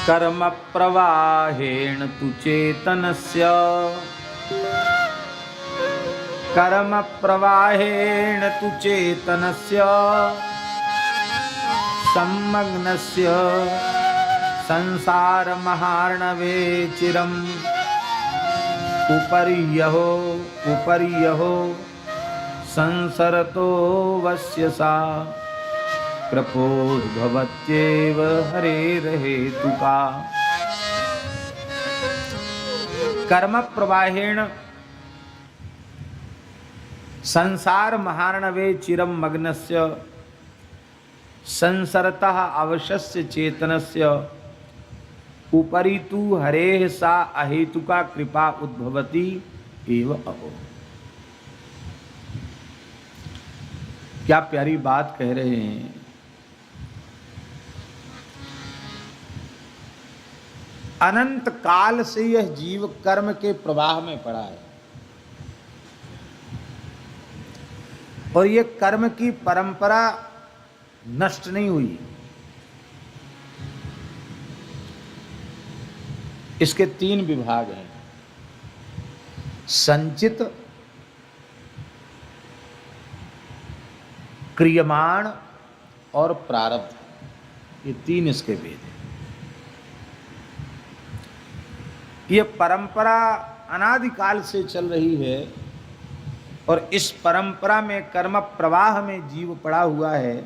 कर्म प्रवाहेण तु चेतनस्य कर्म प्रवाहेण तु चेतनस्य सम्मग्नस्य संसार महार्णवे चिरम् उपर्यहो संसरतो वस्य सा कृपोद्भवत्येव हरेर्हेतुका। कर्म प्रवाहेण संसार महार्णवे चिरम मग्नस्य संसरतः अवशस्य चेतनस्य उपरि तु हरेः सा अहेतुका कृपा उद्भवति एव अहो। क्या प्यारी बात कह रहे हैं। अनंत काल से यह जीव कर्म के प्रवाह में पड़ा है और ये कर्म की परंपरा नष्ट नहीं हुई। इसके 3 विभाग हैं, संचित, क्रियमाण और प्रारब्ध। ये 3 इसके भेद हैं। ये परंपरा अनादिकाल से चल रही है और इस परंपरा में कर्म प्रवाह में जीव पड़ा हुआ है।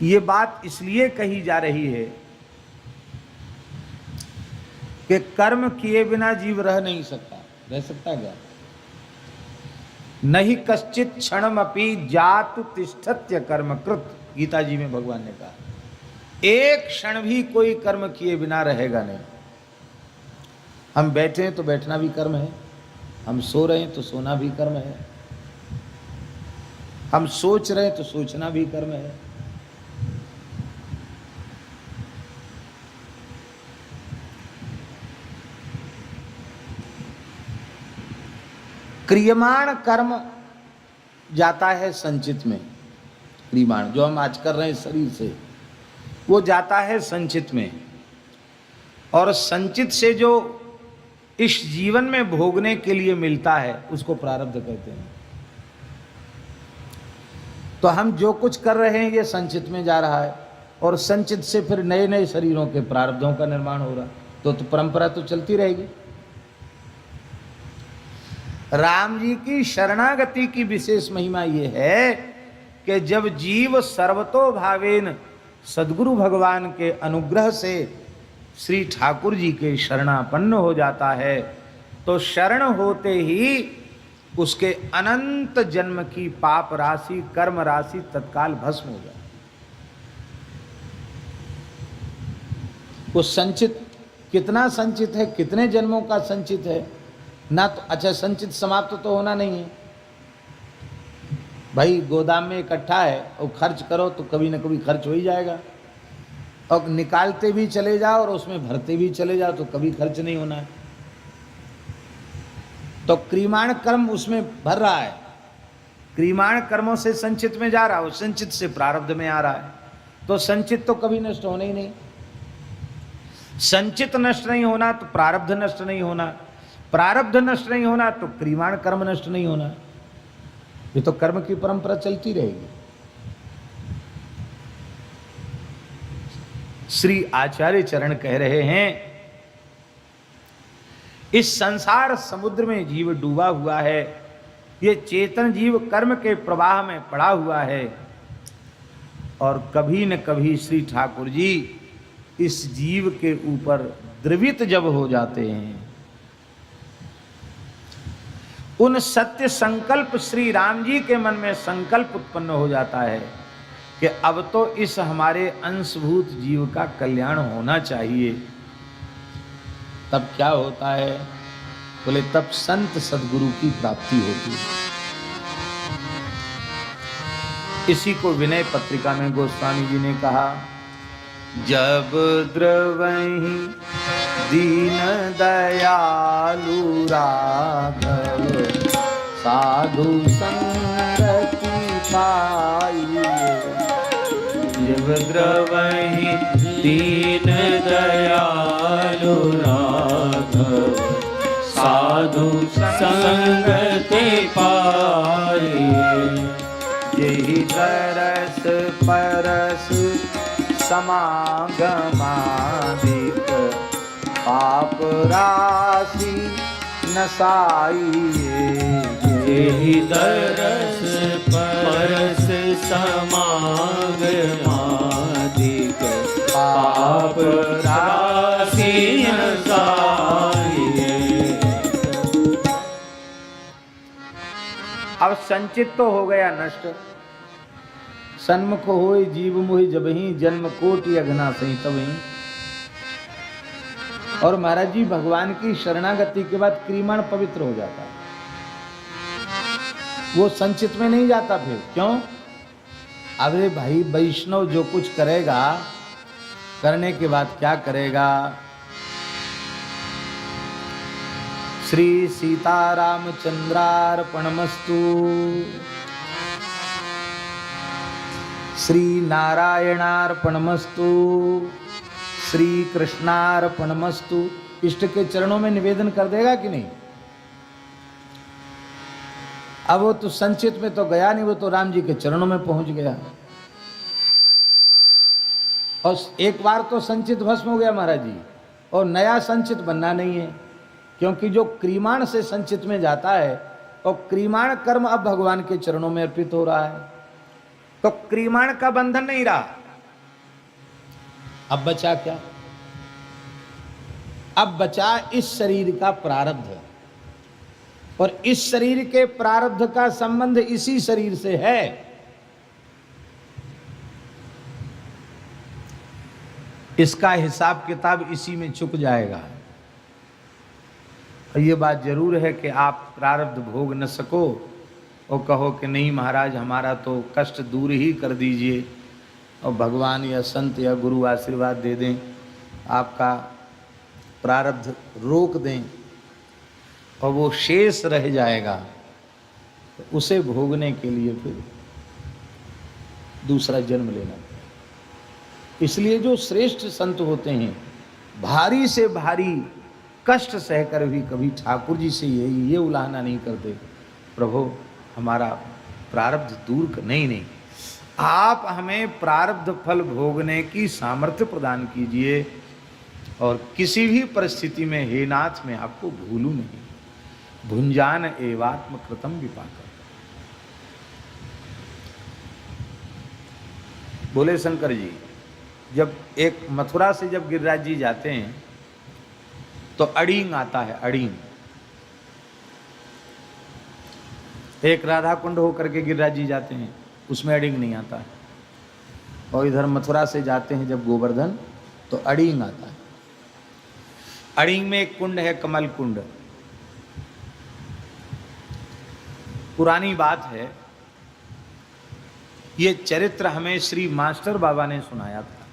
ये बात इसलिए कही जा रही है कि कर्म किए बिना जीव रह नहीं सकता। रह सकता क्या? नहीं कश्चित क्षणमपि जातु तिष्ठत्य कर्मकृत। गीता जी में भगवान ने कहा एक क्षण भी कोई कर्म किए बिना रहेगा नहीं। हम बैठे हैं तो बैठना भी कर्म है, हम सो रहे हैं तो सोना भी कर्म है, हम सोच रहे हैं तो सोचना भी कर्म है। क्रियमाण कर्म जाता है संचित में। क्रियमाण जो हम आज कर रहे हैं शरीर से, वो जाता है संचित में, और संचित से जो इस जीवन में भोगने के लिए मिलता है उसको प्रारब्ध कहते हैं। तो हम जो कुछ कर रहे हैं ये संचित में जा रहा है और संचित से फिर नए नए शरीरों के प्रारब्धों का निर्माण हो रहा। तो परंपरा तो चलती रहेगी। राम जी की शरणागति की विशेष महिमा ये है कि जब जीव सर्वतो भावेन सद्गुरु भगवान के अनुग्रह से श्री ठाकुर जी के शरणापन्न हो जाता है तो शरण होते ही उसके अनंत जन्म की पाप राशि, कर्म राशि तत्काल भस्म हो जाए। वो संचित कितना संचित है, कितने जन्मों का संचित है ना। तो अच्छा, संचित समाप्त तो होना नहीं है भाई। गोदाम में इकट्ठा है और खर्च करो तो कभी ना कभी खर्च हो ही जाएगा, और निकालते भी चले जाओ और उसमें भरते भी चले जाओ तो कभी खर्च नहीं होना है। तो क्रियमाण कर्म उसमें भर रहा है, क्रियमाण कर्मों से संचित में जा रहा है, संचित से प्रारब्ध में आ रहा है। तो संचित तो कभी नष्ट होना ही नहीं। संचित नष्ट नहीं होना तो प्रारब्ध नष्ट नहीं होना, प्रारब्ध नष्ट नहीं होना तो क्रियमाण कर्म नष्ट नहीं होना। ये तो कर्म की परंपरा चलती रहेगी। श्री आचार्य चरण कह रहे हैं इस संसार समुद्र में जीव डूबा हुआ है। ये चेतन जीव कर्म के प्रवाह में पड़ा हुआ है और कभी न कभी श्री ठाकुर जी इस जीव के ऊपर द्रवित जब हो जाते हैं, उन सत्य संकल्प श्री राम जी के मन में संकल्प उत्पन्न हो जाता है कि अब तो इस हमारे अंशभूत जीव का कल्याण होना चाहिए। तब क्या होता है? बोले तब संत सद्गुरु की प्राप्ति होती है। इसी को विनय पत्रिका में गोस्वामी जी ने कहा, जब द्रवहि दीन दयालु राघव साधु संगति पाइए, शिव द्रवहि दीन दयालु राघव, साधु संगति पाए, यही तरस परस समागमादिक, पाप राशि नसाइए। यही तरस परस समागमादिक, पाप राशि नसाइए। अब संचित तो हो गया नष्ट, सन्मुख होय जीव मोहि जबहि, जन्म कोटि अघना सही तबहि। और महाराज जी भगवान की शरणागति के बाद क्रीमण पवित्र हो जाता है, वो संचित में नहीं जाता। फिर क्यों? अरे भाई वैष्णव जो कुछ करेगा, करने के बाद क्या करेगा? श्री सीतारामचंद्रार्पणमस्तु, श्री नारायणार्पणमस्तु, श्री कृष्णार्पणमस्तु। इष्ट के चरणों में निवेदन कर देगा कि नहीं? अब वो तो संचित में तो गया नहीं, वो तो राम जी के चरणों में पहुंच गया। और एक बार तो संचित भस्म हो गया महाराज जी, और नया संचित बनना नहीं है, क्योंकि जो क्रीमाण से संचित में जाता है, और क्रीमाण कर्म अब भगवान के चरणों में अर्पित हो रहा है, तो क्रीमाण का बंधन नहीं रहा। अब बचा क्या? अब बचा इस शरीर का प्रारब्ध, और इस शरीर के प्रारब्ध का संबंध इसी शरीर से है। इसका हिसाब किताब इसी में चुक जाएगा। और ये बात जरूर है कि आप प्रारब्ध भोग न सको और कहो कि नहीं महाराज हमारा तो कष्ट दूर ही कर दीजिए, और भगवान या संत या गुरु आशीर्वाद दे दें, आपका प्रारब्ध रोक दें और वो शेष रह जाएगा, तो उसे भोगने के लिए फिर दूसरा जन्म लेना पड़ेगा। इसलिए जो श्रेष्ठ संत होते हैं, भारी से भारी कष्ट सहकर भी कभी ठाकुर जी से ये उलाहना नहीं करते, प्रभु हमारा प्रारब्ध दूर कर। नहीं, आप हमें प्रारब्ध फल भोगने की सामर्थ्य प्रदान कीजिए, और किसी भी परिस्थिति में हे नाथ मैं आपको भूलूं नहीं। भुंजान एवात्म कृतम विपाक। बोले शंकर जी, जब एक मथुरा से जब गिरिराज जी जाते हैं तो अड़ींग आता है। अड़ींग एक राधा कुंड होकर के गिरिराज जी जाते हैं, उसमें अड़ींग नहीं आता है। और इधर मथुरा से जाते हैं जब गोवर्धन, तो अड़ींग आता है। अड़ींग में एक कुंड है, कमल कुंड। पुरानी बात है, ये चरित्र हमें श्री मास्टर बाबा ने सुनाया था,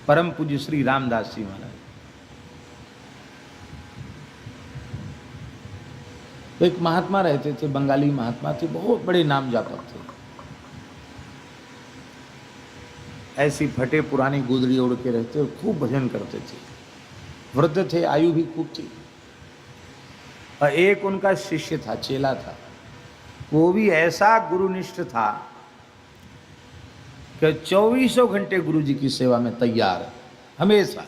परम पूज्य श्री रामदास जी महाराज। तो एक महात्मा रहते थे, बंगाली महात्मा थे, बहुत बड़े नाम जापक थे। ऐसी फटे पुरानी गोदड़ी ओढ़ के रहते और खूब भजन करते थे। वृद्ध थे, आयु भी खूब थी। और एक उनका शिष्य था, चेला था, वो भी ऐसा गुरुनिष्ठ था कि 24 घंटे गुरु जी की सेवा में तैयार, हमेशा।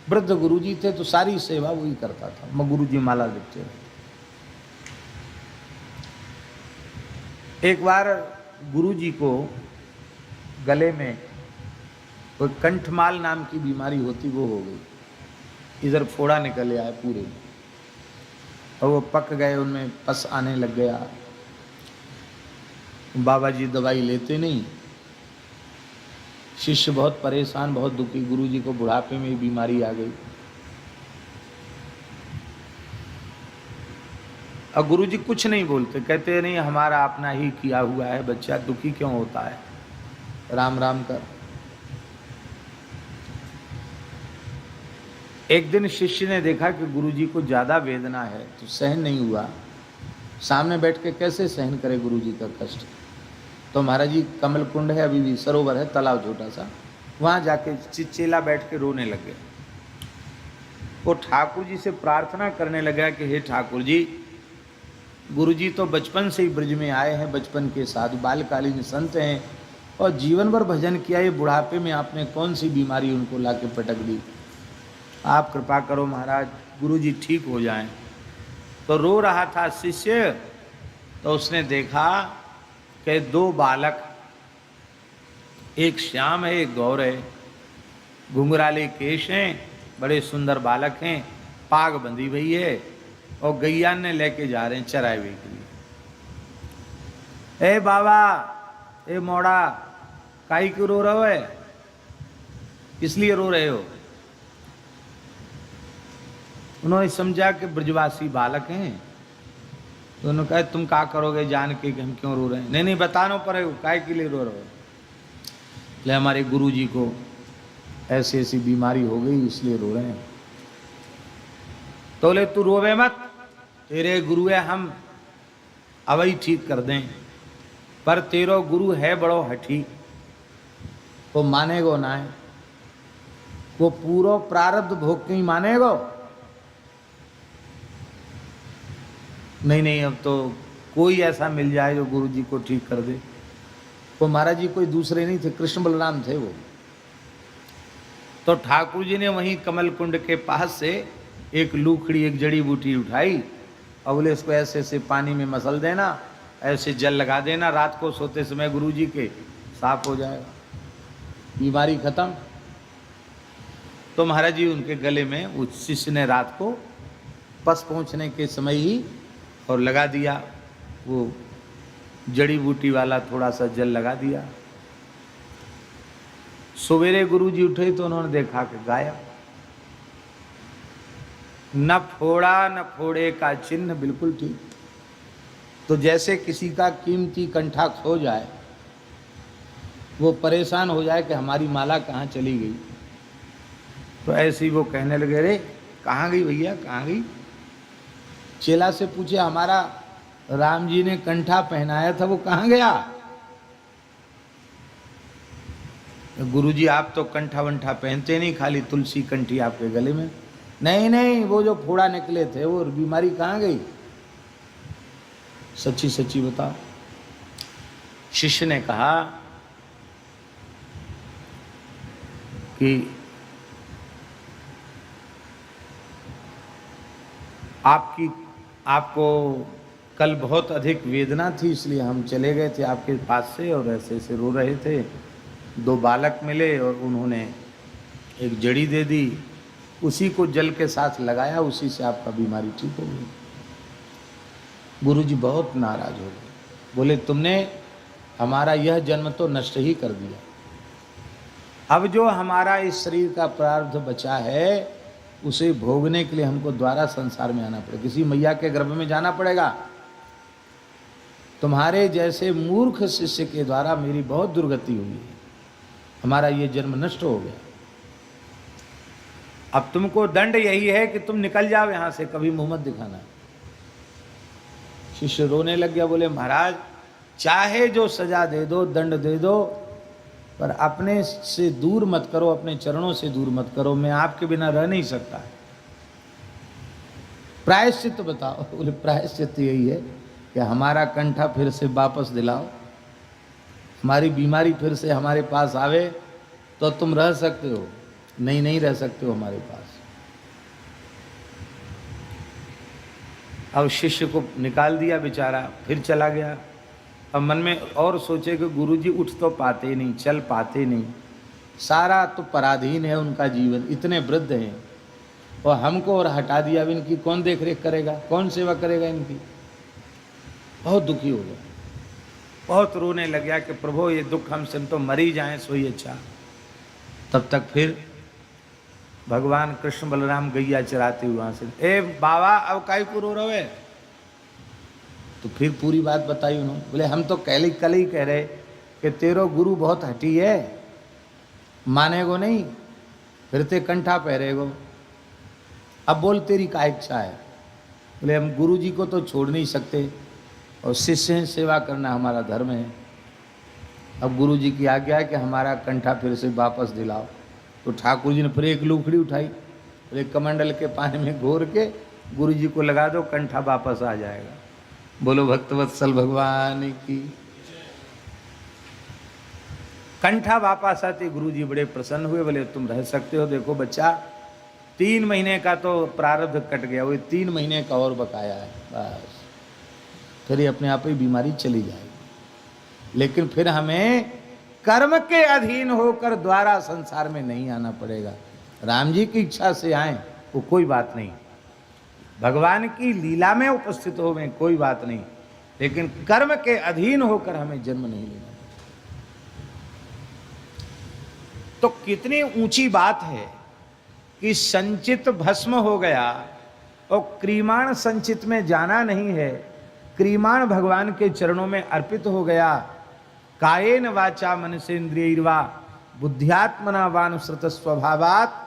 वृद्ध गुरु जी थे तो सारी सेवा वही करता था। मैं गुरु जी माला लिखते रहे। एक बार गुरु जी को गले में कोई कंठमाल नाम की बीमारी होती, वो हो गई। इधर फोड़ा निकल आए पूरे, और वो पक गए, उनमें पस आने लग गया। बाबा जी दवाई लेते नहीं, शिष्य बहुत परेशान, बहुत दुखी। गुरु जी को बुढ़ापे में बीमारी आ गई। और गुरु जी कुछ नहीं बोलते, कहते नहीं हमारा अपना ही किया हुआ है, बच्चा दुखी क्यों होता है, राम राम कर। एक दिन शिष्य ने देखा कि गुरुजी को ज़्यादा वेदना है, तो सहन नहीं हुआ। सामने बैठ के कैसे सहन करे गुरुजी का कष्ट। तो महाराज जी कमल कुंड है, अभी भी सरोवर है, तालाब छोटा सा, वहाँ जाके चेला बैठ के रोने लग गए। वो ठाकुर जी से प्रार्थना करने लगा कि हे ठाकुर जी, गुरु जी तो बचपन से ही ब्रज में आए हैं, बचपन के साधु बालकालीन संत हैं और जीवन भर भजन किया, ये बुढ़ापे में आपने कौन सी बीमारी उनको लाके पटक दी, आप कृपा करो महाराज, गुरु जी ठीक हो जाएं। तो रो रहा था शिष्य, तो उसने देखा कि दो बालक, एक श्याम है एक गौर है, घुंघराले केश हैं, बड़े सुंदर बालक हैं, पाग बंधी हुई है और गैया ने लेके जा रहे हैं चराए हुए के लिए। ए बाबा, ए मोड़ा, काई क्यों रो रहे हो, किस लिए रो रहे हो? उन्होंने समझा कि ब्रजवासी बालक हैं, तो उन्होंने कहा तुम क्या करोगे जान के कि हम क्यों रो रहे हैं? नहीं नहीं बताना पड़ेगा, काय के लिए रो रहे हो? ले हमारे गुरु जी को ऐसी ऐसी बीमारी हो गई इसलिए रो रहे हैं। तो ले तू रोवे मत, तेरे गुरु है, हम अवई ठीक कर दें, पर तेरो गुरु है बड़ो हठी, वो मानेगो ना है, वो पूरा प्रारब्ध भोग नहीं मानेगो। नहीं नहीं, अब तो कोई ऐसा मिल जाए जो गुरु जी को ठीक कर दे। वो महाराज जी कोई दूसरे नहीं थे, कृष्ण बलराम थे वो। तो ठाकुर जी ने वहीं कमल कुंड के पास से एक लूखड़ी, एक जड़ी बूटी उठाई और बोले इसको ऐसे ऐसे पानी में मसल देना, ऐसे जल लगा देना, रात को सोते समय गुरु जी के, साफ हो जाएगा, बीमारी खत्म। तो महाराज जी उनके गले में, उस शिष्य ने रात को पस पहुँचने के समय ही और लगा दिया, वो जड़ी बूटी वाला थोड़ा सा जल लगा दिया। सवेरे गुरु जी उठे तो उन्होंने देखा कि गायब, न फोड़ा न फोड़े का चिन्ह, बिल्कुल ठीक। तो जैसे किसी का कीमती कंठा खो जाए, वो परेशान हो जाए कि हमारी माला कहाँ चली गई, तो ऐसे ही वो कहने लगे, रे कहाँ गई भैया, कहाँ गई? चेला से पूछे, हमारा राम जी ने कंठा पहनाया था, वो कहाँ गया? गुरु जी आप तो कंठा वंठा पहनते नहीं, खाली तुलसी कंठी आपके गले में। नहीं नहीं, वो जो फोड़ा निकले थे, वो बीमारी कहाँ गई? सच्ची सच्ची बताओ। शिष्य ने कहा कि आपको कल बहुत अधिक वेदना थी, इसलिए हम चले गए थे आपके पास से और ऐसे ऐसे रो रहे थे, दो बालक मिले और उन्होंने एक जड़ी दे दी, उसी को जल के साथ लगाया, उसी से आपका बीमारी ठीक हो गई। गुरुजी बहुत नाराज हो गए, बोले तुमने हमारा यह जन्म तो नष्ट ही कर दिया, अब जो हमारा इस शरीर का प्रारब्ध बचा है उसे भोगने के लिए हमको दोबारा संसार में आना पड़ेगा, किसी मैया के गर्भ में जाना पड़ेगा। तुम्हारे जैसे मूर्ख शिष्य के द्वारा मेरी बहुत दुर्गति हुई है, हमारा ये जन्म नष्ट हो गया, अब तुमको दंड यही है कि तुम निकल जाओ यहां से, कभी मुंह मत दिखाना। शिष्य रोने लग गया, बोले महाराज चाहे जो सजा दे दो, दंड दे दो, पर अपने से दूर मत करो, अपने चरणों से दूर मत करो, मैं आपके बिना रह नहीं सकता। प्रायश्चित बताओ। बोले प्रायश्चित यही है कि हमारा कंठा फिर से वापस दिलाओ, हमारी बीमारी फिर से हमारे पास आवे तो तुम रह सकते हो, नहीं नहीं रह सकते हो हमारे पास। अब शिष्य को निकाल दिया बेचारा, फिर चला गया। अब मन में और सोचे कि गुरुजी उठ तो पाते नहीं, चल पाते नहीं, सारा तो पराधीन है उनका जीवन, इतने वृद्ध हैं और हमको और हटा दिया, अब इनकी कौन देख रेख करेगा, कौन सेवा करेगा इनकी। बहुत दुखी हो गया, बहुत रोने लग गया कि प्रभु ये दुख हमसे, हम तो मर ही जाएं सो ही अच्छा। तब तक फिर भगवान कृष्ण बलराम गैया चराते हुए वहाँ से, ए बाबा अब काहे को रो रहे? तो फिर पूरी बात बताई उन्होंने। बोले हम तो कल ही कह रहे कि तेरो गुरु बहुत हठी है, मानेगो नहीं, फिर ते कंठा पहरेगो, अब बोल तेरी क्या इच्छा है? बोले हम गुरु जी को तो छोड़ नहीं सकते और शिष्य सेवा करना हमारा धर्म है। अब गुरु जी की आज्ञा है कि हमारा कंठा फिर से वापस दिलाओ। तो ठाकुर जी ने फिर एक लुकड़ी उठाई, फिर एक कमंडल के पानी में घोर के गुरु जी को लगा दो, कंठा वापस आ जाएगा। बोलो भक्तवत्सल भगवान की। कंठा वापस आते गुरु जी बड़े प्रसन्न हुए, बोले तुम रह सकते हो। देखो बच्चा, 3 महीने का तो प्रारब्ध कट गया, वो 3 महीने का और बकाया है, बस फिर ये अपने आप ही बीमारी चली जाएगी। लेकिन फिर हमें कर्म के अधीन होकर द्वारा संसार में नहीं आना पड़ेगा। राम जी की इच्छा से आए वो कोई बात नहीं, भगवान की लीला में उपस्थित हो में कोई बात नहीं, लेकिन कर्म के अधीन होकर हमें जन्म नहीं लेना। तो कितनी ऊंची बात है कि संचित भस्म हो गया और क्रीमाण संचित में जाना नहीं है, क्रीमाण भगवान के चरणों में अर्पित हो गया। कायेन वाचा मनसेन्द्रियैर्वा बुद्ध्यात्मना वानुसृत स्वभावात्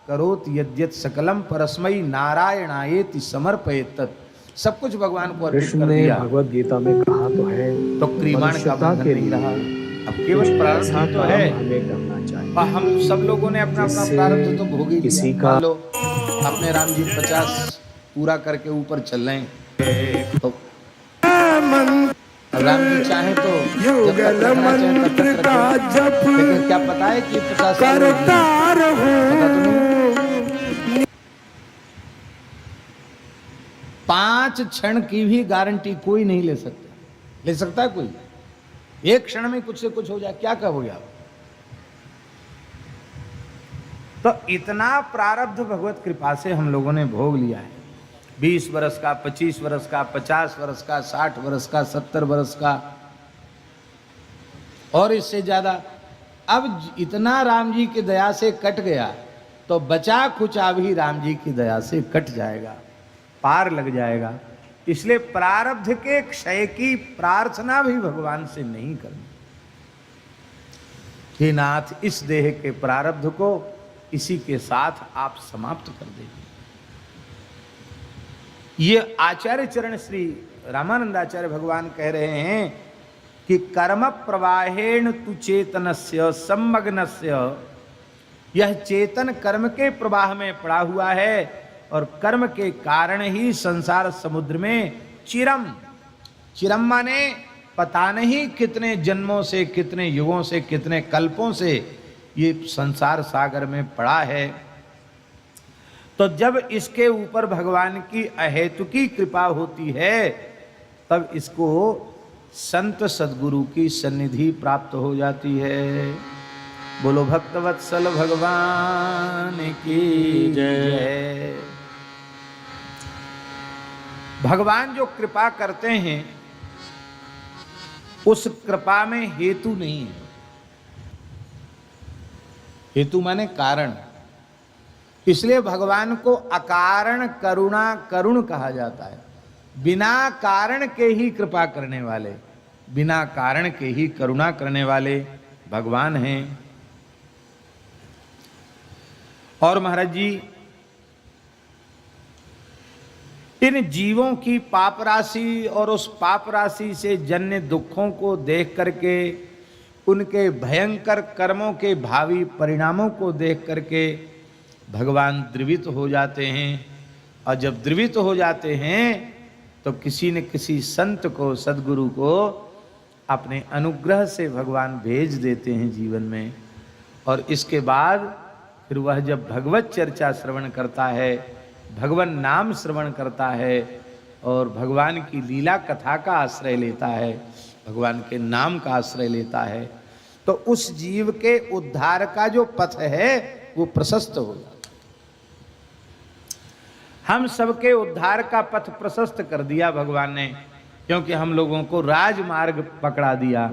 करोत यद्यत सकलम परस्मै नारायणायेति समर्पयेत तत्। सब कुछ भगवान को अर्पित कर दिया। भगवत गीता में कहा तो है तो क्रीमाण का बंधन नहीं रहा, अब केवल प्रारब्ध तो है। हमें करना चाहिए। और हम सब लोगों ने अपना अपना प्रारब्ध तो भोग ही किसी लिया। का मान लो अपने राम जी 50 पूरा करके ऊपर चल रहे हैं, तो राम जी चाहे तो युगल मंत्र का जप लेकिन क्या पता है कि 50 साल करता रहूं। 5 क्षण की भी गारंटी कोई नहीं ले सकता। ले सकता है कोई? एक क्षण में कुछ से कुछ हो जाए, क्या कहोगे आप? तो इतना प्रारब्ध भगवत कृपा से हम लोगों ने भोग लिया है। 20 वर्ष का, 25 वर्ष का, 50 वर्ष का, 60 वर्ष का, 70 वर्ष का और इससे ज्यादा। अब इतना राम जी की दया से कट गया तो बचा खुचा भी राम जी की दया से कट जाएगा, पार लग जाएगा। इसलिए प्रारब्ध के क्षय की प्रार्थना भी भगवान से नहीं करनी। हे नाथ, इस देह के प्रारब्ध को इसी के साथ आप समाप्त कर दीजिए। ये आचार्य चरण श्री रामानंदाचार्य भगवान कह रहे हैं कि कर्म प्रवाहेण तु चेतनस्य सम्मग्नस्य, यह चेतन कर्म के प्रवाह में पड़ा हुआ है और कर्म के कारण ही संसार समुद्र में चिरम, चिरम माने पता नहीं कितने जन्मों से, कितने युगों से, कितने कल्पों से ये संसार सागर में पड़ा है। तो जब इसके ऊपर भगवान की अहेतुकी कृपा होती है तब इसको संत सद्गुरु की सन्निधि प्राप्त हो जाती है। बोलो भक्तवत्सल भगवान की जय। भगवान जो कृपा करते हैं उस कृपा में हेतु नहीं है। हेतु माने कारण, इसलिए भगवान को अकारण करुणा करुण कहा जाता है। बिना कारण के ही कृपा करने वाले, बिना कारण के ही करुणा करने वाले भगवान हैं। और महाराज जी, इन जीवों की पाप राशि और उस पाप राशि से जन्य दुखों को देख करके, उनके भयंकर कर्मों के भावी परिणामों को देख करके भगवान द्रवित हो जाते हैं। और जब द्रवित हो जाते हैं तो किसी न किसी संत को, सद्गुरु को अपने अनुग्रह से भगवान भेज देते हैं जीवन में। और इसके बाद फिर वह जब भगवत चर्चा श्रवण करता है, भगवान नाम श्रवण करता है और भगवान की लीला कथा का आश्रय लेता है, भगवान के नाम का आश्रय लेता है, तो उस जीव के उद्धार का जो पथ है वो प्रशस्त हो जाता है। हम सबके उद्धार का पथ प्रशस्त कर दिया भगवान ने, क्योंकि हम लोगों को राजमार्ग पकड़ा दिया।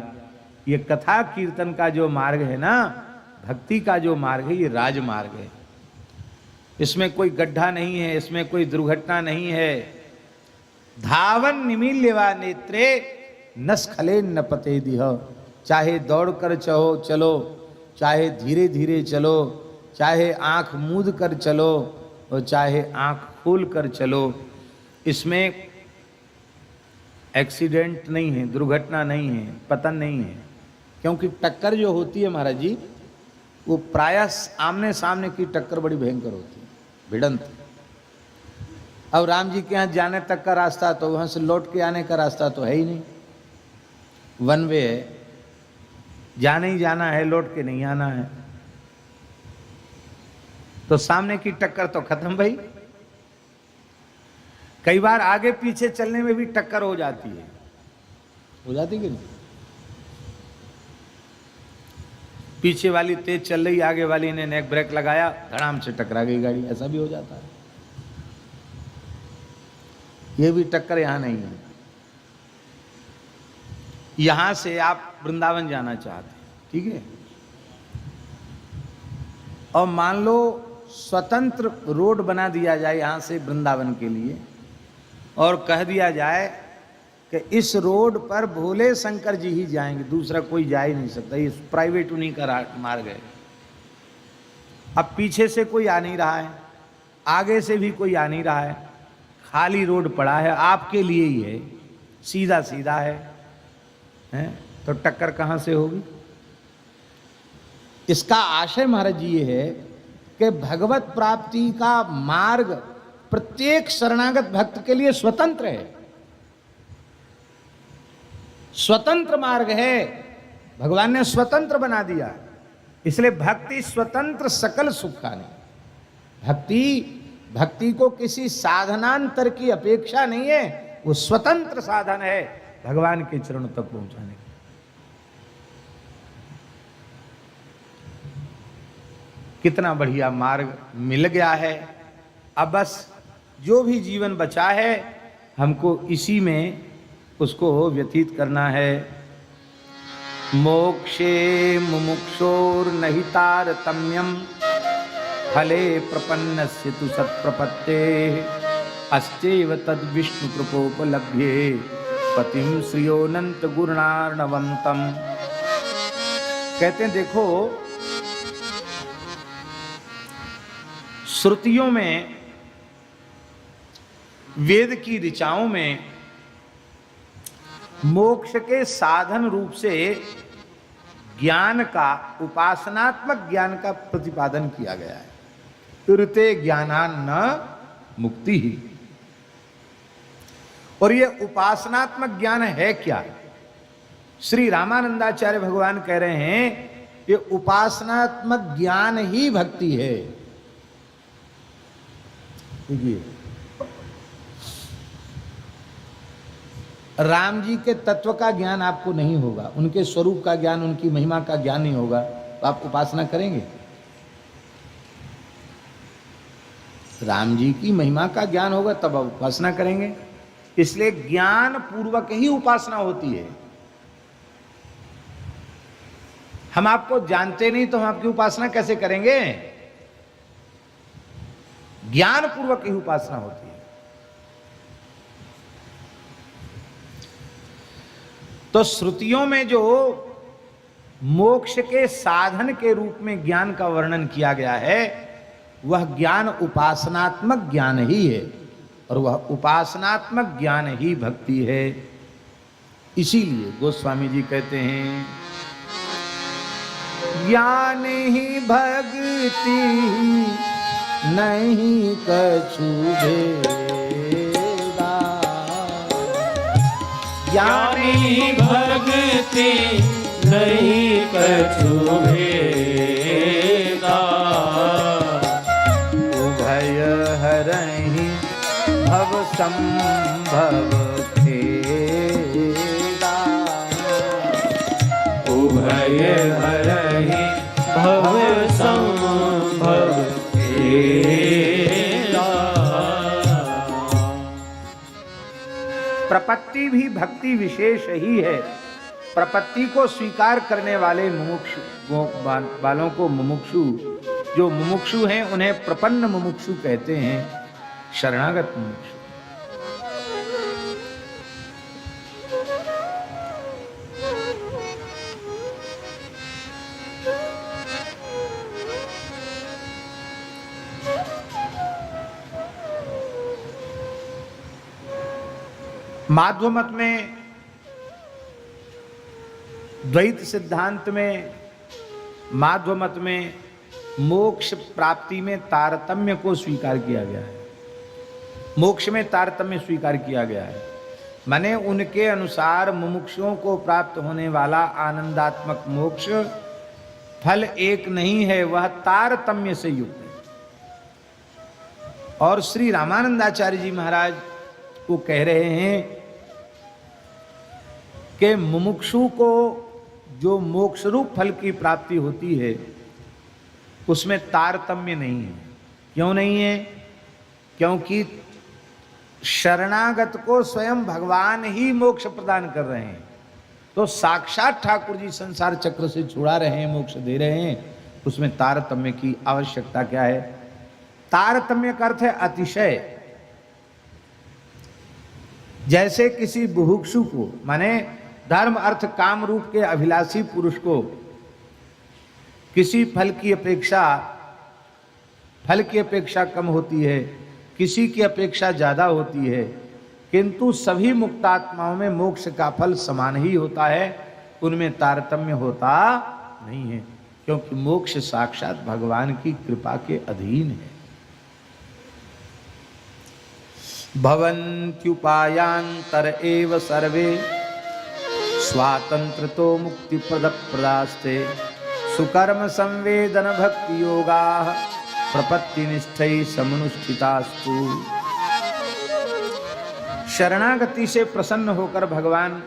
ये कथा कीर्तन का जो मार्ग है ना, भक्ति का जो मार्ग है, ये राजमार्ग है। इसमें कोई गड्ढा नहीं है, इसमें कोई दुर्घटना नहीं है। धावन निमील्यवा नेत्रे नस्खले न पते दिह। चाहे दौड़ कर चलो, चाहे धीरे धीरे चलो, चाहे आंख मूंद कर चलो और चाहे आंख खोल कर चलो, इसमें एक्सीडेंट नहीं है, दुर्घटना नहीं है, पतन नहीं है। क्योंकि टक्कर जो होती है महाराज जी, वो प्रायः आमने सामने की टक्कर बड़ी भयंकर होती है, भिड़ंत। अब राम जी के यहाँ जाने तक का रास्ता, तो वहाँ से लौट के आने का रास्ता तो है ही नहीं, वन वे है, जाने ही जाना है, लौट के नहीं आना है। तो सामने की टक्कर तो खत्म भाई। कई बार आगे पीछे चलने में भी टक्कर हो जाती है, हो जाती कि नहीं? पीछे वाली तेज चल रही, आगे वाली ने नेक ब्रेक लगाया, धड़ाम से टकरा गई गाड़ी, ऐसा भी हो जाता है। ये भी टक्कर यहां नहीं है। यहां से आप वृंदावन जाना चाहते हैं, ठीक है, और मान लो स्वतंत्र रोड बना दिया जाए यहां से वृंदावन के लिए, और कह दिया जाए कि इस रोड पर भोले शंकर जी ही जाएंगे, दूसरा कोई जा ही नहीं सकता, ये प्राइवेट उन्हीं का मार्ग है। अब पीछे से कोई आ नहीं रहा है, आगे से भी कोई आ नहीं रहा है, खाली रोड पड़ा है, आपके लिए ही है, सीधा सीधा है? तो टक्कर कहां से होगी? इसका आशय महाराज जी ये है कि भगवत प्राप्ति का मार्ग प्रत्येक शरणागत भक्त के लिए स्वतंत्र है, स्वतंत्र मार्ग है, भगवान ने स्वतंत्र बना दिया। इसलिए भक्ति स्वतंत्र सकल सुख का नहीं। भक्ति को किसी साधनांतर की अपेक्षा नहीं है, वो स्वतंत्र साधन है भगवान के चरणों तक पहुंचाने का। कितना बढ़िया मार्ग मिल गया है। अब बस जो भी जीवन बचा है हमको इसी में उसको व्यतीत करना है। मोक्षे मुमुक्षोर नहीं तारतम्यम फले प्रपन्नस्य तु सत्प्रपत्ते अस्तेव तद विष्णु कृपोपलभ्ये पतिम श्रियोनंत गुरुणार्णवंतम। कहते हैं देखो, श्रुतियों में, वेद की ऋचाओं में मोक्ष के साधन रूप से ज्ञान का, उपासनात्मक ज्ञान का प्रतिपादन किया गया है। तीर्थे ज्ञानान्न मुक्ति ही। और ये उपासनात्मक ज्ञान है क्या? श्री रामानंदाचार्य भगवान कह रहे हैं ये उपासनात्मक ज्ञान ही भक्ति है। देखिए, राम जी के तत्व का ज्ञान आपको नहीं होगा, उनके स्वरूप का ज्ञान, उनकी महिमा का ज्ञान नहीं होगा, तो आप उपासना करेंगे? राम जी की महिमा का ज्ञान होगा तब आप उपासना करेंगे। इसलिए ज्ञान पूर्वक ही उपासना होती है। हम आपको जानते नहीं तो हम आपकी उपासना कैसे करेंगे? ज्ञान पूर्वक ही उपासना होती है। तो श्रुतियों में जो मोक्ष के साधन के रूप में ज्ञान का वर्णन किया गया है वह ज्ञान उपासनात्मक ज्ञान ही है, और वह उपासनात्मक ज्ञान ही भक्ति है। इसीलिए गोस्वामी जी कहते हैं ज्ञान ही भक्ति नहीं कछु भेदा, ज्ञान ही भक्ति नहीं कछु भेदा, उभय हरहि भव संभव खेदा, उभय हरहि भव संभव खेदा। प्रपत्ति भी भक्ति विशेष ही है। प्रपत्ति को स्वीकार करने वाले मुमुक्षु वालों को मुमुक्षु, जो मुमुक्षु हैं उन्हें प्रपन्न मुमुक्षु कहते हैं, शरणागत मुमुक्षु। माध्व मत में द्वैत सिद्धांत में, माध्व मत में मोक्ष प्राप्ति में तारतम्य को स्वीकार किया गया है। मोक्ष में तारतम्य स्वीकार किया गया है, माने उनके अनुसार मुमुक्षुओं को प्राप्त होने वाला आनंदात्मक मोक्ष फल एक नहीं है, वह तारतम्य से युक्त है। और श्री रामानंदाचार्य जी महाराज को कह रहे हैं कि मुमुक्षु को जो मोक्ष रूप फल की प्राप्ति होती है उसमें तारतम्य नहीं है। क्यों नहीं है? क्योंकि शरणागत को स्वयं भगवान ही मोक्ष प्रदान कर रहे हैं। तो साक्षात ठाकुर जी संसार चक्र से छुड़ा रहे हैं, मोक्ष दे रहे हैं, उसमें तारतम्य की आवश्यकता क्या है? तारतम्य का अर्थ है अतिशय। जैसे किसी बुभुक्षु को, माने धर्म अर्थ काम रूप के अभिलाषी पुरुष को किसी फल की अपेक्षा कम होती है, किसी की अपेक्षा ज्यादा होती है, किंतु सभी मुक्तात्माओं में मोक्ष का फल समान ही होता है, उनमें तारतम्य होता नहीं है, क्योंकि मोक्ष साक्षात भगवान की कृपा के अधीन है। भवन्त्युपायांतर एव सर्वे स्वातंत्रतो मुक्ति पद प्रदास्ते सुकर्म संवेदन भक्ति योगा प्रपत्ति निष्ठै समनुष्ठितास्तु। शरणागति से प्रसन्न होकर भगवान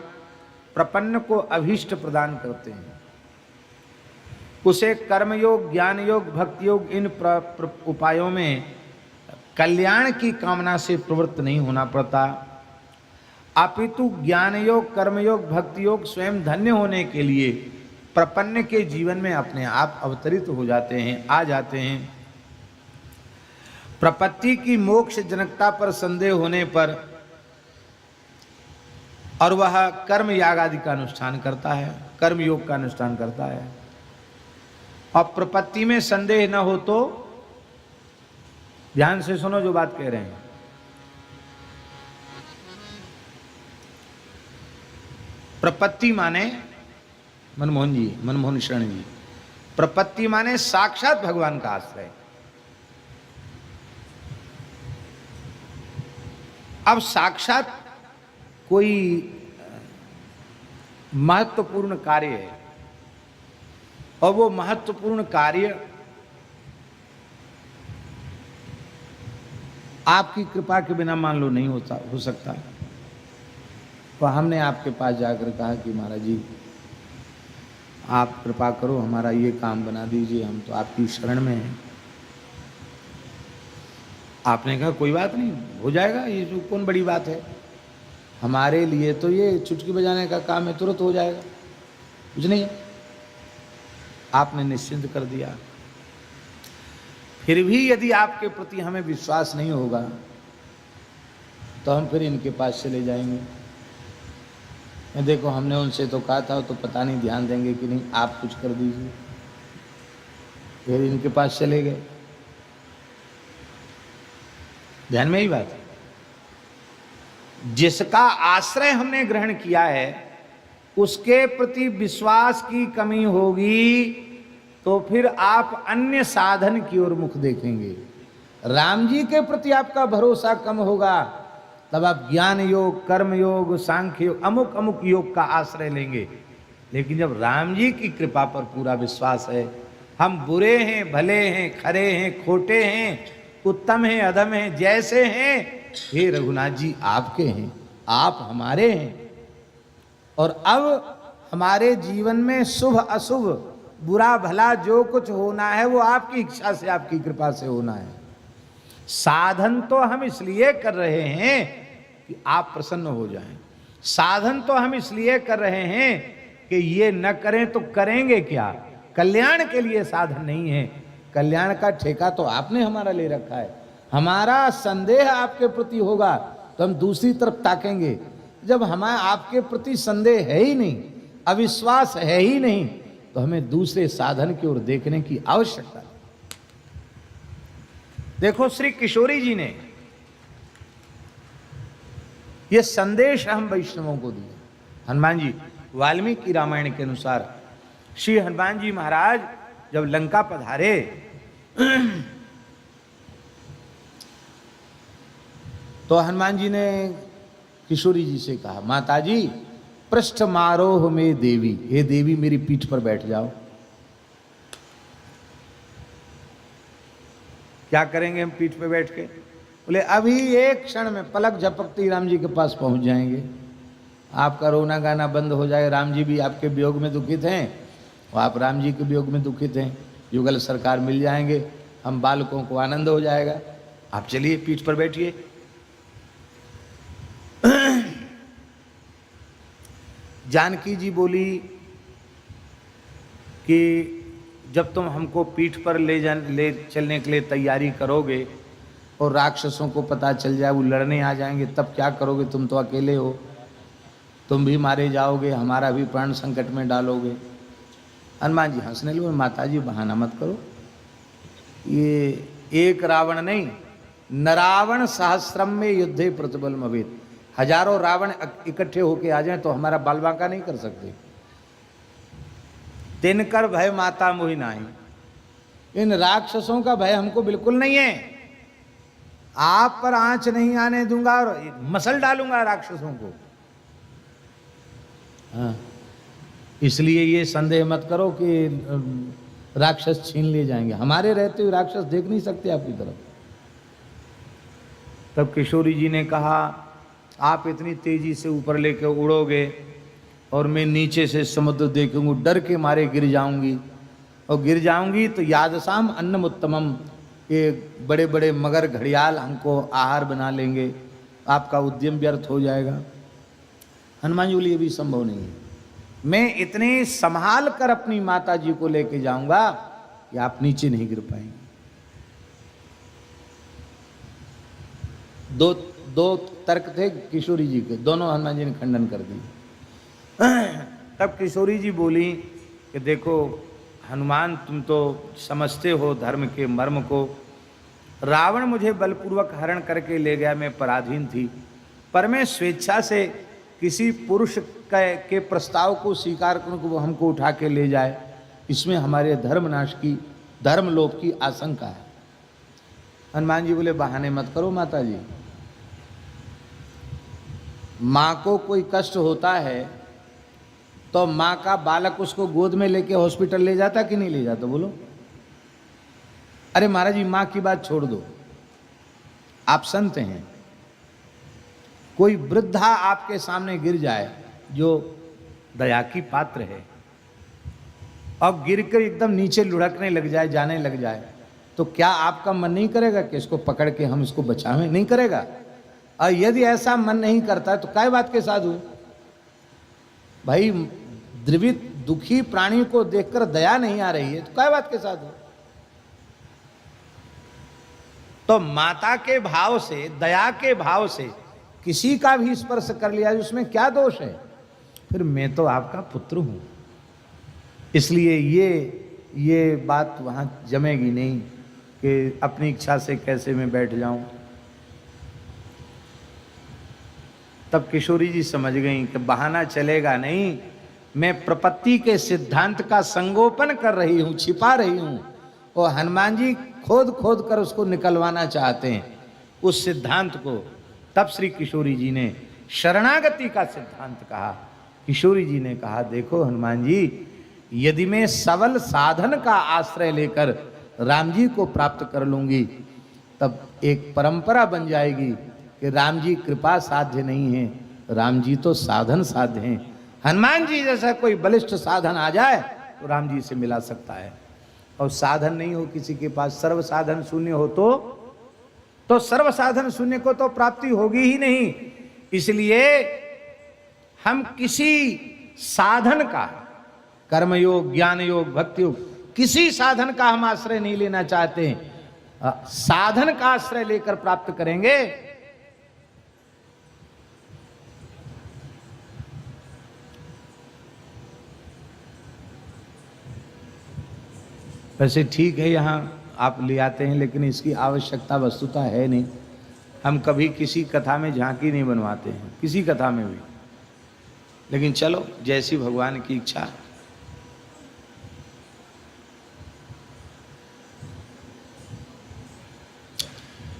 प्रपन्न को अभीष्ट प्रदान करते हैं। उसे कर्मयोग, ज्ञान योग, भक्ति योग इन उपायों में कल्याण की कामना से प्रवृत्त नहीं होना पड़ता, अपितु ज्ञान योग, कर्मयोग, भक्ति योग स्वयं धन्य होने के लिए प्रपन्न के जीवन में अपने आप अवतरित हो जाते हैं, आ जाते हैं। प्रपत्ति की मोक्ष जनकता पर संदेह होने पर और वह कर्म याग आदि का अनुष्ठान करता है, कर्म योग का अनुष्ठान करता है, और प्रपत्ति में संदेह न हो तो, ध्यान से सुनो जो बात कह रहे हैं, प्रपत्ति माने मनमोहन शरण जी, प्रपत्ति माने साक्षात भगवान का आश्रय। अब साक्षात कोई महत्वपूर्ण कार्य है और वो महत्वपूर्ण कार्य आपकी कृपा के बिना मान लो नहीं हो सकता। तो हमने आपके पास जाकर कहा कि महाराज जी आप कृपा करो, हमारा ये काम बना दीजिए, हम तो आपकी शरण में हैं। आपने कहा कोई बात नहीं, हो जाएगा, ये जो कौन बड़ी बात है, हमारे लिए तो ये चुटकी बजाने का काम है, तुरंत हो जाएगा, कुछ नहीं है। आपने निश्चिंत कर दिया। फिर भी यदि आपके प्रति हमें विश्वास नहीं होगा तो हम फिर इनके पास चले जाएंगे। देखो हमने उनसे तो कहा था, तो पता नहीं ध्यान देंगे कि नहीं, आप कुछ कर दीजिए। फिर इनके पास चले गए। ध्यान में ही बात है, जिसका आश्रय हमने ग्रहण किया है उसके प्रति विश्वास की कमी होगी तो फिर आप अन्य साधन की ओर मुख देखेंगे। राम जी के प्रति आपका भरोसा कम होगा तब आप ज्ञान योग, कर्म योग, सांख्य योग, अमुक अमुक योग का आश्रय लेंगे। लेकिन जब राम जी की कृपा पर पूरा विश्वास है, हम बुरे हैं, भले हैं, खरे हैं, खोटे हैं, उत्तम हैं, अधम हैं, जैसे हैं, हे रघुनाथ जी आपके हैं, आप हमारे हैं। और अब हमारे जीवन में शुभ अशुभ, बुरा भला जो कुछ होना है वो आपकी इच्छा से, आपकी कृपा से होना है। साधन तो हम इसलिए कर रहे हैं कि आप प्रसन्न हो जाएं। साधन तो हम इसलिए कर रहे हैं कि ये न करें तो करेंगे क्या, कल्याण के लिए साधन नहीं है। कल्याण का ठेका तो आपने हमारा ले रखा है। हमारा संदेह आपके प्रति होगा तो हम दूसरी तरफ ताकेंगे। जब हमारा आपके प्रति संदेह है ही नहीं, अविश्वास है ही नहीं, तो हमें दूसरे साधन की ओर देखने की आवश्यकता है। देखो श्री किशोरी जी ने यह संदेश हम वैष्णवों को दिया। हनुमान जी वाल्मीकि रामायण के अनुसार श्री हनुमान जी महाराज जब लंका पधारे तो हनुमान जी ने किशोरी जी से कहा, माताजी पृष्ठ मारोह में देवी, हे देवी मेरी पीठ पर बैठ जाओ। क्या करेंगे हम पीठ पे बैठ के? बोले अभी एक क्षण में पलक झपकते राम जी के पास पहुंच जाएंगे, आपका रोना गाना बंद हो जाए। राम जी भी आपके वियोग में दुखित हैं और आप राम जी के वियोग में दुखित हैं, युगल सरकार मिल जाएंगे, हम बालकों को आनंद हो जाएगा। आप चलिए पीठ पर बैठिए। जानकी जी बोली कि जब तुम हमको पीठ पर ले चलने के लिए तैयारी करोगे और राक्षसों को पता चल जाए, वो लड़ने आ जाएंगे, तब क्या करोगे? तुम तो अकेले हो, तुम भी मारे जाओगे, हमारा भी प्राण संकट में डालोगे। हनुमान जी हंसने लगे, माता जी बहाना मत करो, ये एक रावण नहीं, नरावण सहस्रम में युद्धे प्रतिबल मवेद, हजारों रावण इकट्ठे होके आ जाएं तो हमारा बाल बांका नहीं कर सकते। तिनकर भय माता मोहि नाही, इन राक्षसों का भय हमको बिल्कुल नहीं है, आप पर आंच नहीं आने दूंगा और मसल डालूंगा राक्षसों को। हाँ, इसलिए ये संदेह मत करो कि राक्षस छीन ले जाएंगे, हमारे रहते हुए राक्षस देख नहीं सकते आपकी तरफ। तब किशोरी जी ने कहा, आप इतनी तेजी से ऊपर लेके उड़ोगे और मैं नीचे से समुद्र देखूंगी, डर के मारे गिर जाऊंगी, और गिर जाऊंगी तो यादसाम अन्नम उत्तमम, ये बड़े बड़े मगर घड़ियाल हमको आहार बना लेंगे, आपका उद्यम व्यर्थ हो जाएगा। हनुमान जी बोले ये भी संभव नहीं है, मैं इतने संभाल कर अपनी माता जी को लेके जाऊंगा कि आप नीचे नहीं गिर पाएंगे। दो तर्क थे किशोरी जी के, दोनों हनुमान जी ने खंडन कर दिए। तब किशोरी जी बोली कि देखो हनुमान, तुम तो समझते हो धर्म के मर्म को, रावण मुझे बलपूर्वक हरण करके ले गया, मैं पराधीन थी, पर मैं स्वेच्छा से किसी पुरुष के प्रस्ताव को स्वीकार करूं कि वो हमको उठा के ले जाए, इसमें हमारे धर्मनाश की, धर्मलोप की आशंका है। हनुमान जी बोले बहाने मत करो माता जी, माँ को कोई कष्ट होता है तो माँ का बालक उसको गोद में लेके हॉस्पिटल ले जाता कि नहीं ले जाता? बोलो। अरे महाराज जी माँ की बात छोड़ दो, आप संत हैं, कोई वृद्धा आपके सामने गिर जाए जो दया की पात्र है और गिर कर एकदम नीचे लुढ़कने लग जाए, जाने लग जाए, तो क्या आपका मन नहीं करेगा कि इसको पकड़ के हम इसको बचावें? नहीं करेगा। और यदि ऐसा मन नहीं करता तो काय बात के साधु भाई, द्रवित दुखी प्राणी को देखकर दया नहीं आ रही है तो काय बात के साधु। तो माता के भाव से, दया के भाव से किसी का भी स्पर्श कर लिया उसमें क्या दोष है? फिर मैं तो आपका पुत्र हूं, इसलिए ये बात वहां जमेगी नहीं कि अपनी इच्छा से कैसे मैं बैठ जाऊं। तब किशोरी जी समझ गई कि बहाना चलेगा नहीं, मैं प्रपत्ति के सिद्धांत का संगोपन कर रही हूं, छिपा रही हूं, और हनुमान जी खोद खोद कर उसको निकलवाना चाहते हैं उस सिद्धांत को। तब श्री किशोरी जी ने शरणागति का सिद्धांत कहा। किशोरी जी ने कहा, देखो हनुमान जी, यदि मैं सबल साधन का आश्रय लेकर राम जी को प्राप्त कर लूंगी तब एक परंपरा बन जाएगी कि राम जी कृपा साध्य नहीं है, राम जी तो साधन साध्य हैं। हनुमान जी जैसा कोई बलिष्ठ साधन आ जाए तो राम जी से मिला सकता है, और साधन नहीं हो किसी के पास, सर्व साधन शून्य हो तो सर्व साधन शून्य को तो प्राप्ति होगी ही नहीं। इसलिए हम किसी साधन का, कर्मयोग, ज्ञान योग, भक्ति योग, किसी साधन का हम आश्रय नहीं लेना चाहते हैं, साधन का आश्रय लेकर प्राप्त करेंगे। वैसे ठीक है यहाँ आप ले आते हैं, लेकिन इसकी आवश्यकता वस्तुतः है नहीं। हम कभी किसी कथा में झांकी नहीं बनवाते हैं, किसी कथा में भी। लेकिन चलो जैसी भगवान की इच्छा।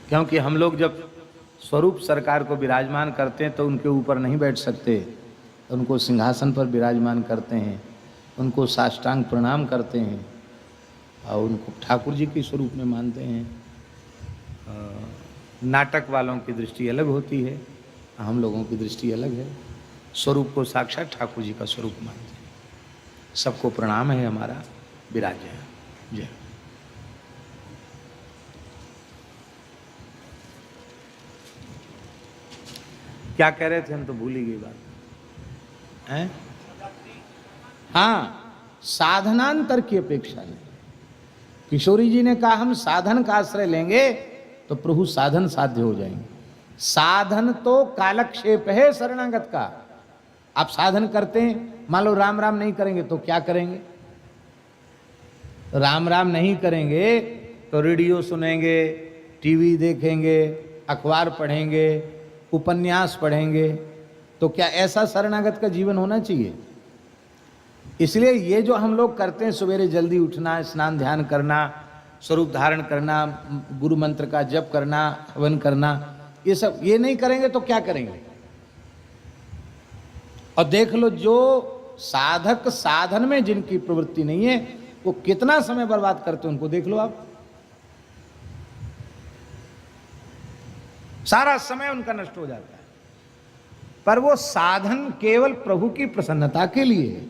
क्योंकि हम लोग जब स्वरूप सरकार को विराजमान करते हैं तो उनके ऊपर नहीं बैठ सकते, उनको सिंहासन पर विराजमान करते हैं, उनको साष्टांग प्रणाम करते हैं और उनको ठाकुर जी के स्वरूप में मानते हैं। नाटक वालों की दृष्टि अलग होती है, हम लोगों की दृष्टि अलग है। स्वरूप को साक्षात ठाकुर जी का स्वरूप मानते हैं। सबको प्रणाम है हमारा, विराजय है। जय। क्या कह रहे थे, हम तो भूल ही गई बात है। हाँ, साधनांतर की अपेक्षा नहीं। किशोरी जी ने कहा हम साधन का आश्रय लेंगे तो प्रभु साधन साध्य हो जाएंगे। साधन तो कालक्षेप है शरणागत का। आप साधन करते हैं, मान लो राम राम नहीं करेंगे तो क्या करेंगे? राम राम नहीं करेंगे तो रेडियो सुनेंगे, टीवी देखेंगे, अखबार पढ़ेंगे, उपन्यास पढ़ेंगे। तो क्या ऐसा शरणागत का जीवन होना चाहिए? इसलिए ये जो हम लोग करते हैं, सवेरे जल्दी उठना, स्नान ध्यान करना, स्वरूप धारण करना, गुरु मंत्र का जप करना, हवन करना, ये सब ये नहीं करेंगे तो क्या करेंगे? और देख लो जो साधक साधन में जिनकी प्रवृत्ति नहीं है वो कितना समय बर्बाद करते हैं, उनको देख लो आप। सारा समय उनका नष्ट हो जाता है। पर वो साधन केवल प्रभु की प्रसन्नता के लिए है,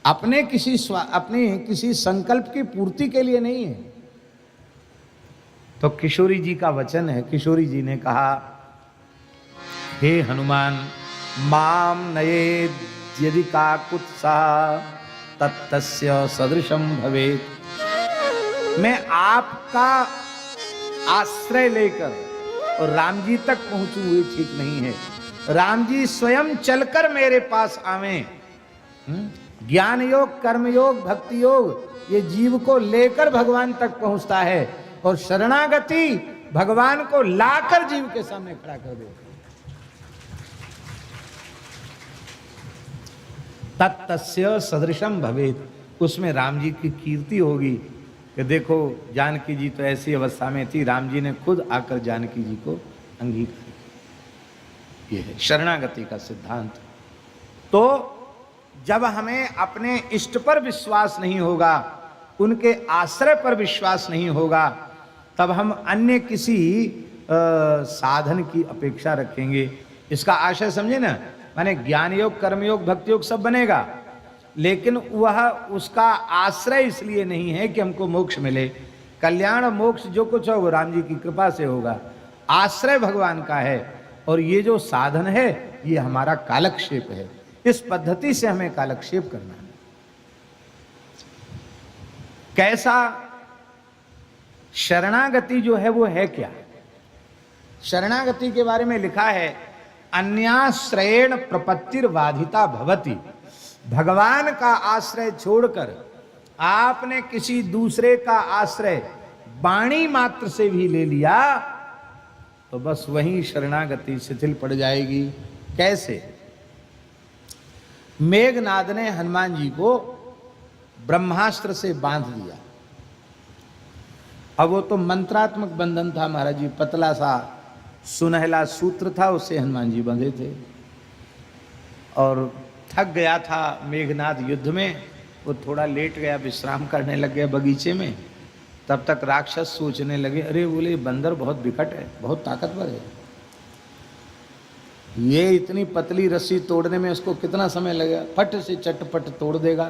अपने किसी संकल्प की पूर्ति के लिए नहीं है। तो किशोरी जी का वचन है, किशोरी जी ने कहा, हे हनुमान माम नयेद यदि काकुत्सा तत्तस्य सदृशम भवेत्। मैं आपका आश्रय लेकर और राम जी तक पहुंचूं ये ठीक नहीं है। राम जी स्वयं चलकर मेरे पास आवें। ज्ञान योग, कर्म योग, भक्ति योग ये जीव को लेकर भगवान तक पहुंचता है, और शरणागति भगवान को लाकर जीव के सामने खड़ा कर देती है। तत्तस्य सदृशम भवेत्, उसमें राम जी की कीर्ति होगी कि देखो जानकी जी तो ऐसी अवस्था में थी, राम जी ने खुद आकर जानकी जी को अंगीकार किया। ये है शरणागति का सिद्धांत। तो जब हमें अपने इष्ट पर विश्वास नहीं होगा, उनके आश्रय पर विश्वास नहीं होगा, तब हम अन्य किसी साधन की अपेक्षा रखेंगे। इसका आशय समझे ना, माने ज्ञान योग, कर्म योग, भक्ति योग सब बनेगा, लेकिन वह उसका आश्रय इसलिए नहीं है कि हमको मोक्ष मिले। कल्याण मोक्ष जो कुछ है वो राम जी की कृपा से होगा, आश्रय भगवान का है, और ये जो साधन है ये हमारा कालक्षेप है। इस पद्धति से हमें कालक्षेप करना है। कैसा? शरणागति जो है वो है क्या? शरणागति के बारे में लिखा है, अन्याश्रयेण प्रपत्तिर्बाधिता भवति। भगवान का आश्रय छोड़कर आपने किसी दूसरे का आश्रय वाणी मात्र से भी ले लिया तो बस वहीं शरणागति शिथिल पड़ जाएगी। कैसे? मेघनाद ने हनुमान जी को ब्रह्मास्त्र से बांध दिया। अब वो तो मंत्रात्मक बंधन था महाराज जी, पतला सा सुनहला सूत्र था, उससे हनुमान जी बंधे थे। और थक गया था मेघनाद युद्ध में, वो थोड़ा लेट गया, विश्राम करने लग गया बगीचे में। तब तक राक्षस सोचने लगे, अरे बोले बंदर बहुत विकट है, बहुत ताकतवर है, ये इतनी पतली रस्सी तोड़ने में उसको कितना समय लगेगा, फट से चटपट तोड़ देगा,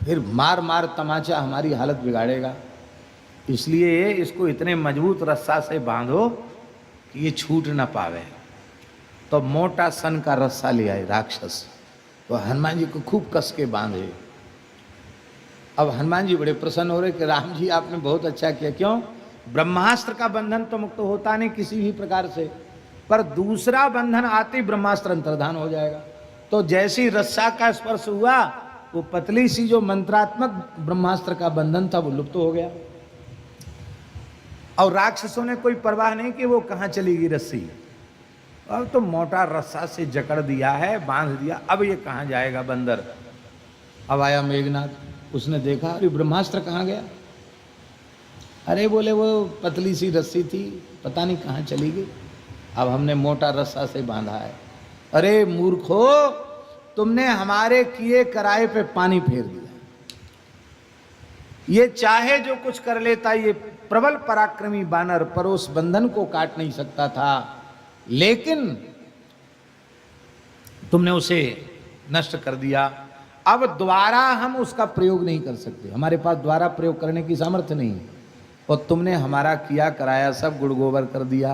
फिर मार मार तमाचा हमारी हालत बिगाड़ेगा, इसलिए इसको इतने मजबूत रस्सा से बांधो कि ये छूट ना पावे। तो मोटा सन का रस्सा ले आए राक्षस, तो हनुमान जी को खूब कस के बांधे। अब हनुमान जी बड़े प्रसन्न हो रहे कि राम जी आपने बहुत अच्छा किया। क्यों? ब्रह्मास्त्र का बंधन तो मुक्त होता नहीं किसी भी प्रकार से, पर दूसरा बंधन आते ब्रह्मास्त्र अंतर्धान हो जाएगा। तो जैसी रस्सा का स्पर्श हुआ, वो पतली सी जो मंत्रात्मक ब्रह्मास्त्र का बंधन था वो लुप्त हो गया। और राक्षसों ने कोई परवाह नहीं कि वो कहाँ चली गई रस्सी, अब तो मोटा रस्सा से जकड़ दिया है, बांध दिया, अब ये कहाँ जाएगा बंदर। अब आया मेघनाथ, उसने देखा अरे ब्रह्मास्त्र कहाँ गया। अरे बोले वो पतली सी रस्सी थी, पता नहीं कहाँ चली गई, अब हमने मोटा रस्सा से बांधा है। अरे मूर्खो, तुमने हमारे किए कराए पे पानी फेर दिया। ये चाहे जो कुछ कर लेता, ये प्रबल पराक्रमी बानर, पर उस बंधन को काट नहीं सकता था, लेकिन तुमने उसे नष्ट कर दिया। अब दोबारा हम उसका प्रयोग नहीं कर सकते, हमारे पास दोबारा प्रयोग करने की सामर्थ्य नहीं है, और तुमने हमारा किया कराया सब गुड़ गोबर कर दिया।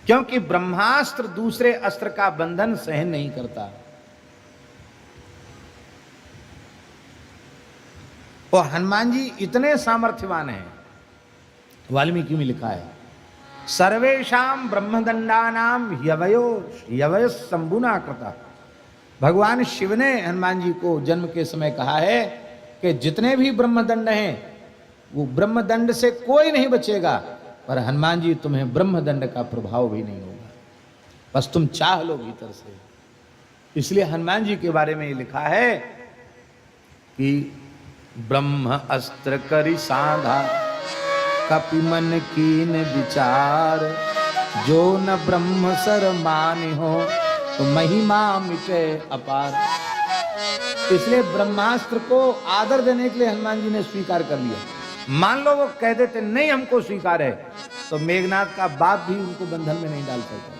क्योंकि ब्रह्मास्त्र दूसरे अस्त्र का बंधन सहन नहीं करता। और हनुमान जी इतने सामर्थ्यवान हैं, वाल्मीकि में लिखा है सर्वेशाम ब्रह्मदंडानाम ह्यवय संबुना कृता। भगवान शिव ने हनुमान जी को जन्म के समय कहा है कि जितने भी ब्रह्मदंड हैं वो ब्रह्मदंड से कोई नहीं बचेगा, पर हनुमान जी तुम्हें ब्रह्मदंड का प्रभाव भी नहीं होगा, बस तुम चाह लो भीतर से। इसलिए हनुमान जी के बारे में ये लिखा है कि ब्रह्म अस्त्र करि साधा कपि मन कीन विचार, जो न ब्रह्म सर मानि हो तो महिमा मिटे अपार। इसलिए ब्रह्मास्त्र को आदर देने के लिए हनुमान जी ने स्वीकार कर लिया। मान लो वो कह देते नहीं हमको स्वीकार है, तो मेघनाथ का बाप भी उनको बंधन में नहीं डाल सकता।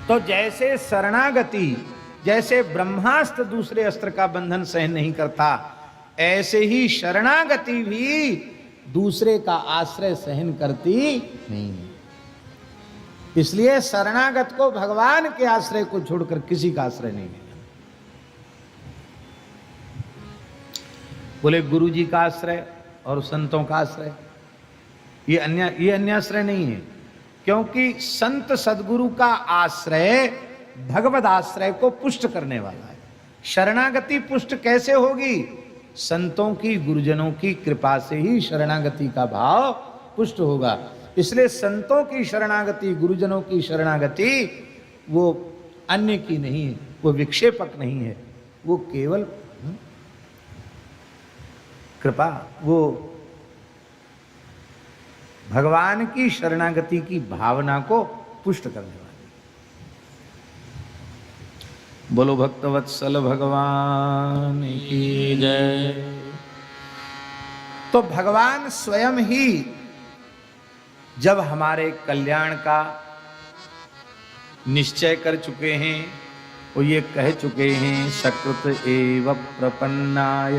तो जैसे शरणागति, जैसे ब्रह्मास्त्र दूसरे अस्त्र का बंधन सहन नहीं करता, ऐसे ही शरणागति भी दूसरे का आश्रय सहन करती नहीं है। इसलिए शरणागत को भगवान के आश्रय को छोड़कर किसी का आश्रय नहीं लेना। बोले गुरु जी का आश्रय और संतों का आश्रय, ये अन्य आश्रय नहीं है, क्योंकि संत सदगुरु का आश्रय भगवद आश्रय को पुष्ट करने वाला है। शरणागति पुष्ट कैसे होगी? संतों की, गुरुजनों की कृपा से ही शरणागति का भाव पुष्ट होगा। इसलिए संतों की शरणागति, गुरुजनों की शरणागति वो अन्य की नहीं है, वो विक्षेपक नहीं है, वो केवल कृपा, वो भगवान की शरणागति की भावना को पुष्ट करने वाली। बोलो भक्तवत्सल भगवान की जय। तो भगवान स्वयं ही जब हमारे कल्याण का निश्चय कर चुके हैं, वो ये कह चुके हैं सकृत एव प्रपन्नाय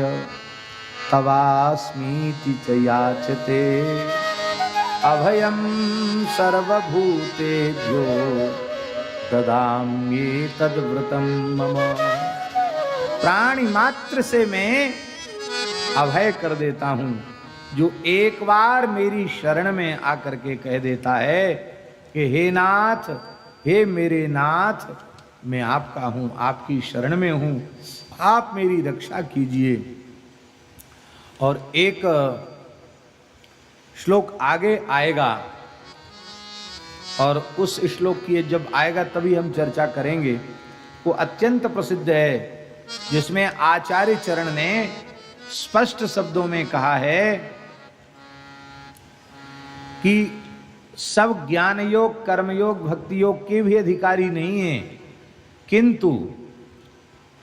तवास्मीति च याचते अभयम सर्वभूतेभ्यो ददाम्ये तद्व्रतम मम। प्राणी मात्र से मैं अभय कर देता हूं, जो एक बार मेरी शरण में आकर के कह देता है कि हे नाथ, हे मेरे नाथ, मैं आपका हूं, आपकी शरण में हूं, आप मेरी रक्षा कीजिए। और एक श्लोक आगे आएगा, और उस श्लोक की जब आएगा तभी हम चर्चा करेंगे। वो अत्यंत प्रसिद्ध है, जिसमें आचार्य चरण ने स्पष्ट शब्दों में कहा है कि सब ज्ञान योग, कर्म योग, भक्ति योग के भी अधिकारी नहीं है, किंतु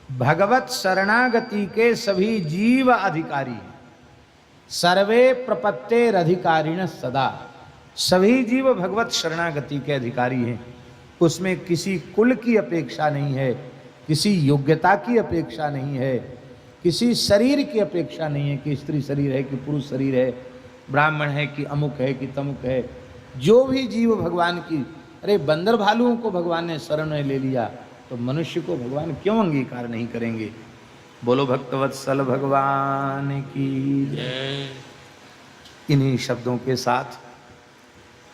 भगवत शरणागति के सभी जीव अधिकारी हैं। सर्वे प्रपत्तेर अधिकारिण सदा, सभी जीव भगवत शरणागति के अधिकारी हैं। उसमें किसी कुल की अपेक्षा नहीं है, किसी योग्यता की अपेक्षा नहीं है, किसी शरीर की अपेक्षा नहीं है कि स्त्री शरीर है कि पुरुष शरीर है, ब्राह्मण है कि अमुक है कि तमुक है। जो भी जीव भगवान की, अरे बंदर भालुओं को भगवान ने शरण में ले लिया, तो मनुष्य को भगवान क्यों अंगीकार नहीं करेंगे? बोलो भक्तवत्सल भगवान की जय। इन्हीं शब्दों के साथ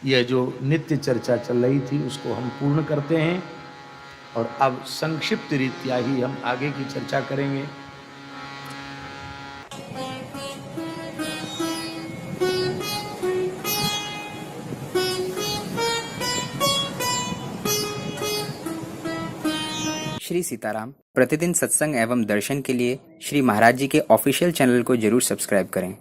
यह जो नित्य चर्चा चल रही थी उसको हम पूर्ण करते हैं, और अब संक्षिप्त रीत्या ही हम आगे की चर्चा करेंगे। श्री सीताराम प्रतिदिन सत्संग एवं दर्शन के लिए श्री महाराज जी के ऑफिशियल चैनल को जरूर सब्सक्राइब करें।